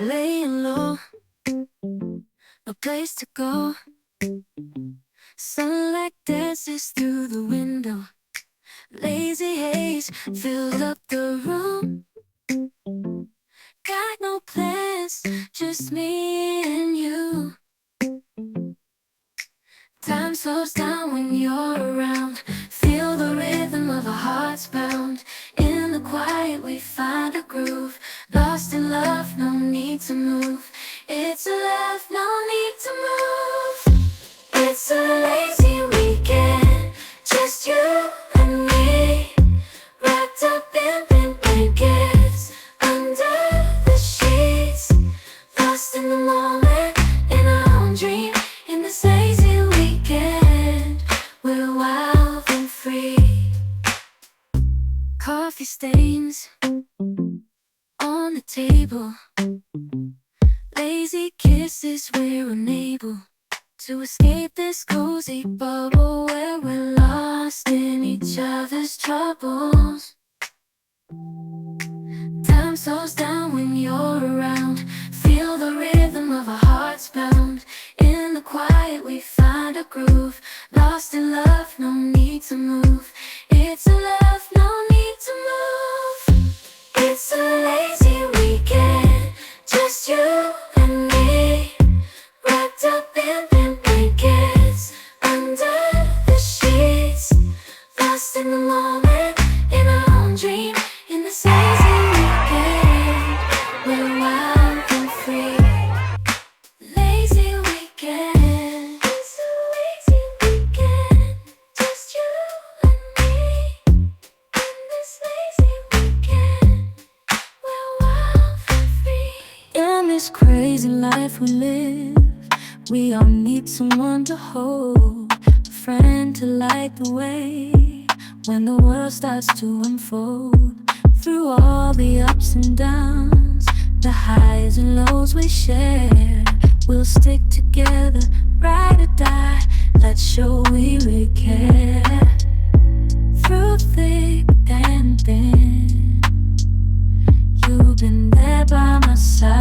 Laying low, no place to go. Sunlight dances through the window. Lazy haze filled up the room. Got no plans, just me and you. Time slows down when you're around. Feel the rhythm of our hearts pound. In the quiet we find a groove. Lost in love, no need to move. It's a love, no need to move. It's a lazy weekend, just you and me. Wrapped up in pink blankets, under the sheets. Lost in the moment, in our own dream. In this lazy weekend, we're wild and free. Coffee stains on the table. Lazy kisses, we're unable to escape this cozy bubble where we're lost in each other's troubles. Time slows down when you're around. Feel the rhythm of our hearts pound. In the quiet we find a groove. Lost in love, no need to move. It's a love, no need to move. It's a lazy weekend, just you and me. Wrapped up in pink blankets, under the sheets. Lost in the moment, in our own dream. In this lazy weekend, we're wild and free. Lazy weekend, it's a lazy weekend, just you and me. In this lazy weekend, we're wild and free. In this crazy life we live, we all need someone to hold, a friend to light the way when the world starts to unfold. Through all the ups and downs, the highs and lows we share, we'll stick together, ride or die. Let's show we really care. Through thick and thin, you've been there by my side.